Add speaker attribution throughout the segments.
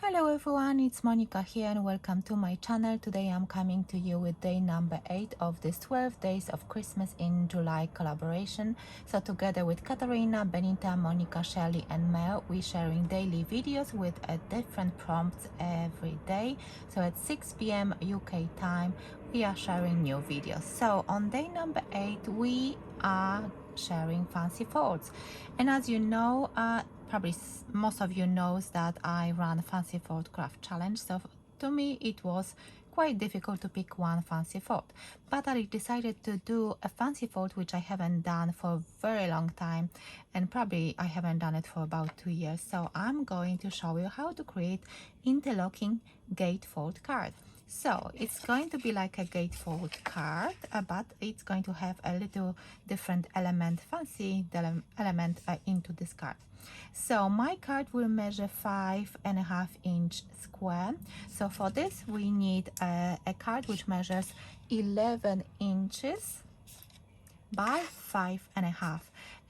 Speaker 1: Hello everyone, it's Monika here and welcome to my channel. Today I'm coming to you with day number 8 of this 12 days of Christmas in July collaboration. So together with Katarina, Benita, Monika, Shirley and Mel, we're sharing daily videos with a different prompts every day. So at 6 p.m. UK time, we are sharing new videos. So on day number 8, we are sharing fancy folds. And as you know, probably most of you knows that I run fancy fold craft challenge, so to me it was quite difficult to pick one fancy fold, but I decided to do a fancy fold which I haven't done for a very long time, and probably I haven't done it for about 2 years. So I'm going to show you how to create interlocking gatefold card. So it's going to be like a gatefold card, but it's going to have a little different element, fancy element into this card. So my card will measure 5.5 inch square. So for this we need a card which measures 11 inches by 5.5,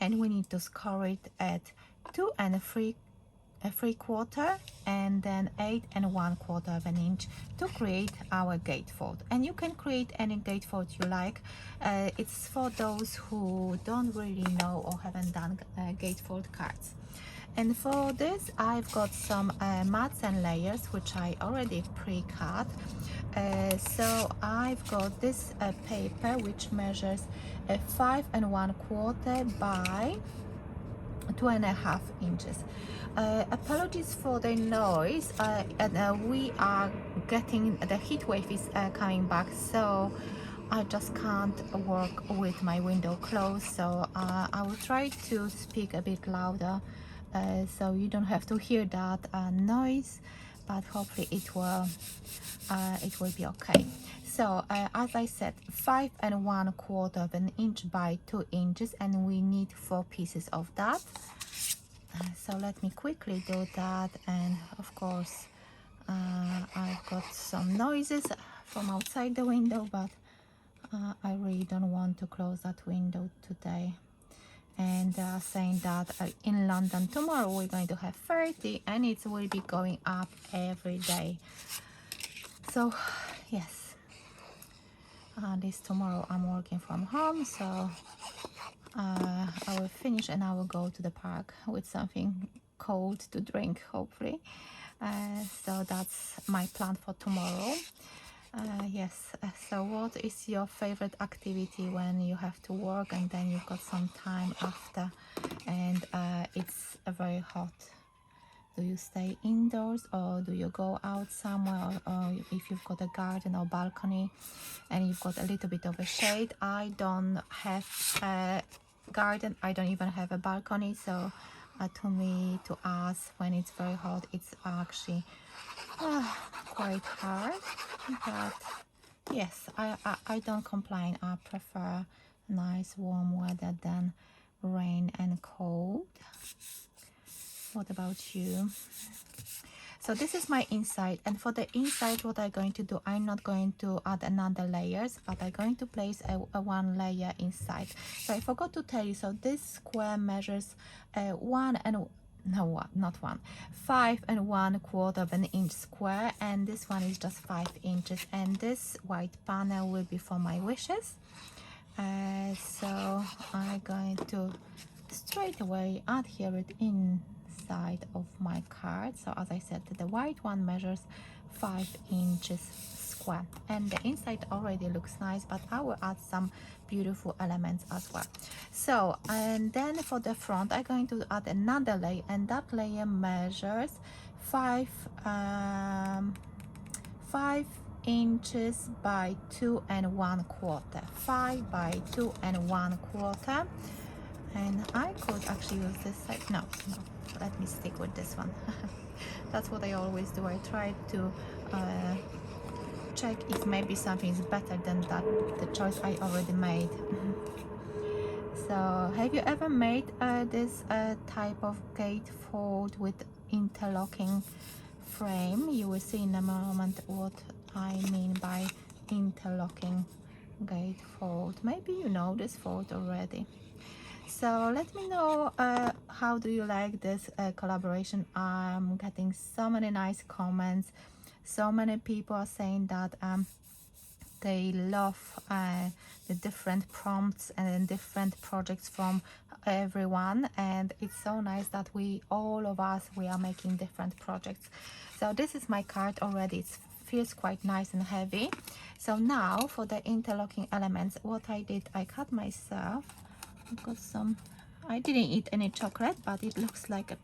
Speaker 1: and we need to score it at 2 3/4 and then 8 1/4 of an inch to create our gatefold. And you can create any gatefold you like. It's for those who don't really know or haven't done gatefold cards. And for this I've got some mats and layers which I already pre-cut. So I've got this paper which measures 5 1/4 by 2.5 inches. Apologies for the noise, we are getting, the heat wave is coming back, so I just can't work with my window closed. So I will try to speak a bit louder so you don't have to hear that noise, but hopefully it will be okay. So as I said, 5 1/4 of an inch by 2 inches, and we need 4 pieces of that. So let me quickly do that. And of course I've got some noises from outside the window, but I really don't want to close that window today. And saying that in London tomorrow we're going to have 30, and it will be going up every day. So yes, this tomorrow I'm working from home, so I will finish and I will go to the park with something cold to drink, hopefully. So that's my plan for tomorrow. Yes, so what is your favorite activity when you have to work and then you've got some time after and it's very hot? Do you stay indoors or do you go out somewhere, or if you've got a garden or balcony and you've got a little bit of a shade? I don't have a garden, I don't even have a balcony, so to me, to us, when it's very hot, it's actually quite hard. But yes, I don't complain. I prefer nice warm weather than rain and cold. What about you? So this is my inside, and for the inside what I'm going to do, I'm not going to add another layers, but I'm going to place a one layer inside. So I forgot to tell you, so this square measures 5 1/4 of an inch square, and this one is just 5 inches, and this white panel will be for my wishes. So I'm going to straight away adhere it inside of my card. So as I said, the white one measures 5 inches square, and the inside already looks nice, but I will add some beautiful elements as well. So, and then for the front I'm going to add another layer, and that layer measures 5 inches by 2 1/4, 5 by 2 1/4. And I could actually use this side. No, let me stick with this one. That's what I always do. I try to check if maybe something is better than that, the choice I already made. So have you ever made this type of gatefold with interlocking frame? You will see in a moment what I mean by interlocking gatefold. Maybe you know this fold already. So let me know how do you like this collaboration. I'm getting so many nice comments. So many people are saying that they love the different prompts and different projects from everyone, and it's so nice that we all of us we are making different projects. So this is my card already. It feels quite nice and heavy. So now for the interlocking elements, what I did, I cut myself. I've got some, I didn't eat any chocolate, but it looks like a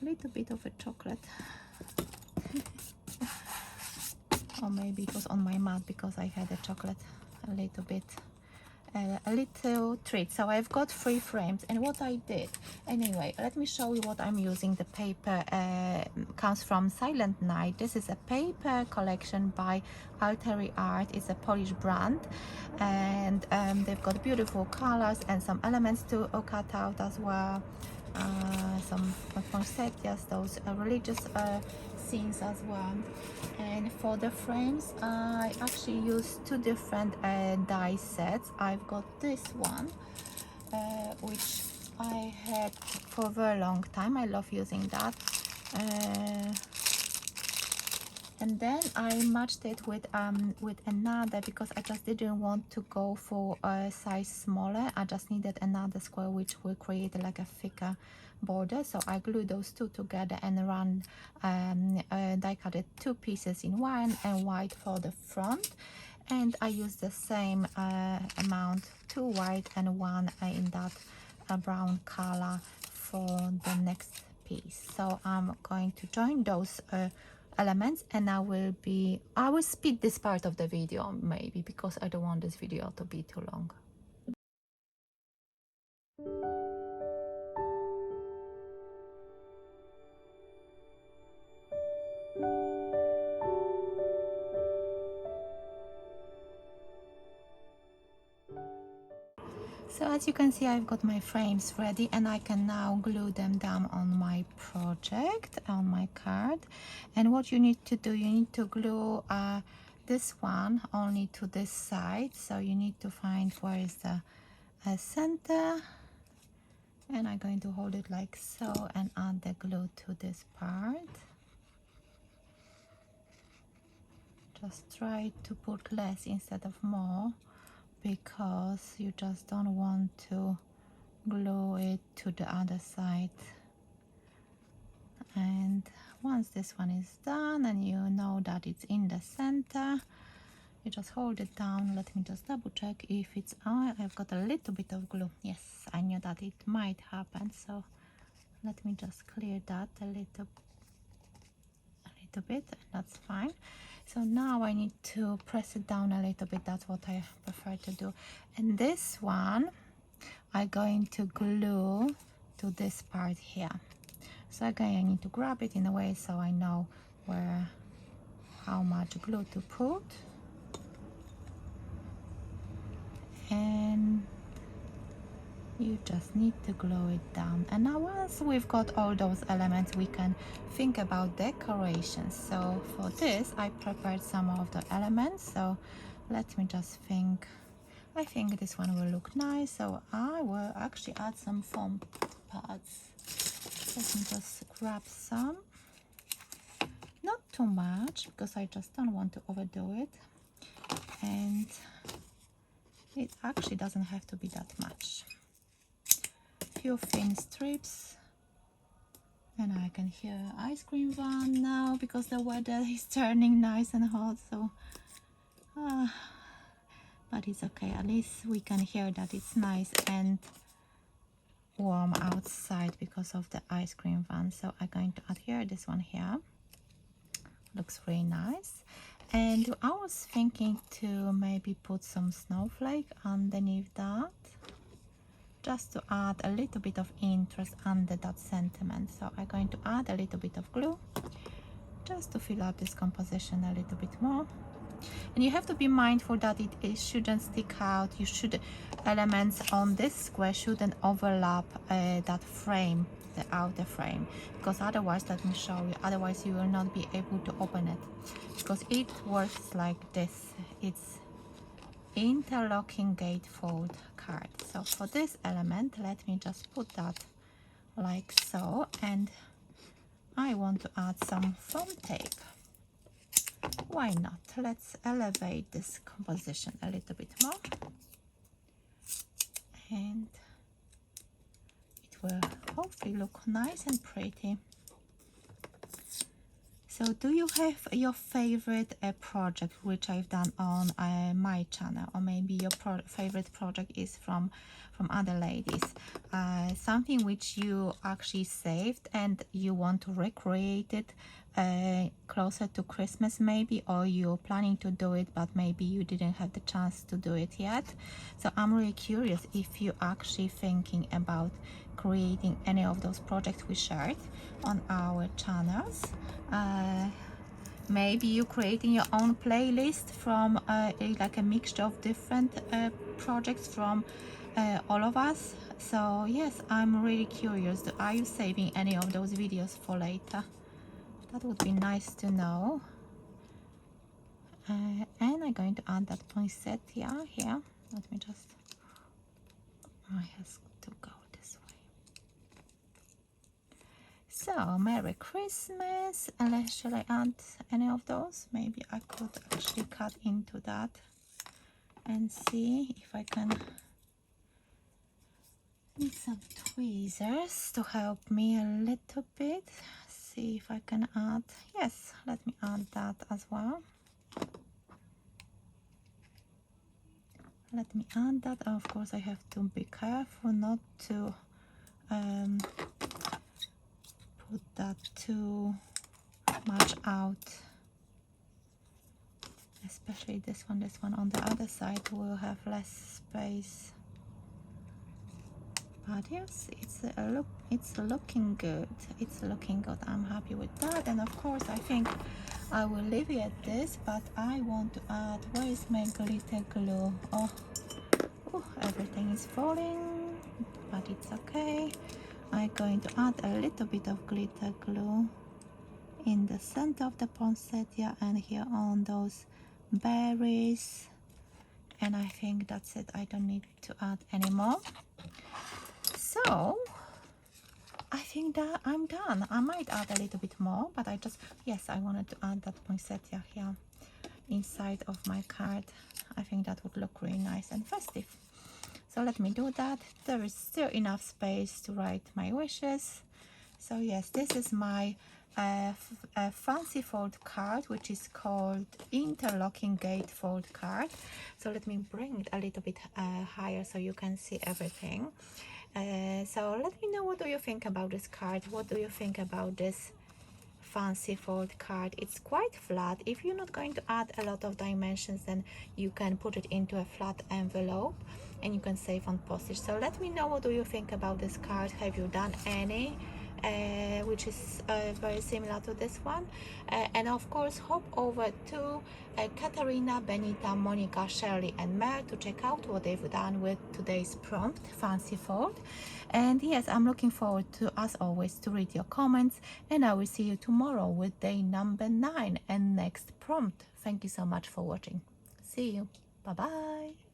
Speaker 1: little bit of a chocolate. Or maybe it was on my mat because I had a chocolate a little bit, a little treat. So I've got 3 frames, and what I did, anyway, let me show you what I'm using. The paper comes from Silent Night. This is a paper collection by Altery Art. It's a Polish brand, and they've got beautiful colors and some elements to cut out as well. Some poinsettias, those religious scenes as well. And for the frames, I actually used 2 different die sets. I've got this one, which I had for a very long time. I love using that. And then I matched it with another, because I just didn't want to go for a size smaller. I just needed another square which will create like a thicker border. So I glued those 2 together and ran die cut 2 pieces in one and white for the front. And I used the same amount, 2 white and 1 in that brown color for the next piece. So I'm going to join those elements, and I will speed this part of the video maybe, because I don't want this video to be too long. So as you can see, I've got my frames ready, and I can now glue them down on my project, on my card. And what you need to do, you need to glue this one only to this side. So you need to find where is the center, and I'm going to hold it like so and add the glue to this part. Just try to put less instead of more, because you just don't want to glue it to the other side. And once this one is done and you know that it's in the center, you just hold it down. Let me just double check if it's I've got a little bit of glue. Yes, I knew that it might happen, so let me just clear that a little bit. That's fine. So now I need to press it down a little bit. That's what I prefer to do. And this one I'm going to glue to this part here. So again, I need to grab it in a way so I know how much glue to put. And you just need to glue it down. And now once we've got all those elements, we can think about decorations. So for this, I prepared some of the elements. So let me just think. I think this one will look nice. So I will actually add some foam pads. Let me just grab some. Not too much, because I just don't want to overdo it. And it actually doesn't have to be that much. Few thin strips, and I can hear ice cream van now because the weather is turning nice and hot. So but it's okay, at least we can hear that it's nice and warm outside because of the ice cream van. So I'm going to add here this one here. Looks really nice. And I was thinking to maybe put some snowflake underneath that, just to add a little bit of interest under that sentiment. So I'm going to add a little bit of glue just to fill out this composition a little bit more. And you have to be mindful that it shouldn't stick out. You should, elements on this square shouldn't overlap that frame, the outer frame, because otherwise, let me show you, otherwise you will not be able to open it, because it works like this. It's Interlocking Gatefold card. So for this element, let me just put that like so, and I want to add some foam tape. Why not? Let's elevate this composition a little bit more, and it will hopefully look nice and pretty. So do you have your favorite project which I've done on my channel, or maybe your favorite project is from other ladies, something which you actually saved and you want to recreate it closer to Christmas maybe, or you're planning to do it but maybe you didn't have the chance to do it yet. So I'm really curious if you're actually thinking about creating any of those projects we shared on our channels. Maybe you're creating your own playlist from like a mixture of different projects from all of us. So yes, I'm really curious. Are you saving any of those videos for later? That would be nice to know. And I'm going to add that poinsettia here. Let me just, I have to go this way. So Merry Christmas. Shall I add any of those? Maybe I could actually cut into that and see if I can. Need some tweezers to help me a little bit. See if I can add. Yes, let me add that as well. Let me add that. Of course I have to be careful not to put that too much out, especially this one on the other side will have less space. But yes, it's looking good. It's looking good. I'm happy with that. And of course I think I will leave it at this, but I want to add, where is my glitter glue? Oh, everything is falling, but it's okay. I'm going to add a little bit of glitter glue in the center of the poinsettia and here on those berries. And I think that's it. I don't need to add any more. So I think that I'm done. I might add a little bit more, but I wanted to add that poinsettia here inside of my card. I think that would look really nice and festive. So let me do that. There is still enough space to write my wishes. So yes, this is my fancy fold card, which is called Interlocking Gatefold card. So let me bring it a little bit higher so you can see everything. So let me know, what do you think about this card? What do you think about this fancy fold card? It's quite flat. If you're not going to add a lot of dimensions, then you can put it into a flat envelope and you can save on postage. So let me know, what do you think about this card? Have you done any which is very similar to this one? And of course hop over to Katarina, Benita, Monika, Shirley and Mel to check out what they've done with today's prompt, fancy fold. And yes, I'm looking forward to, as always, to read your comments, and I will see you tomorrow with day number 9 and next prompt. Thank you so much for watching. See you. Bye bye.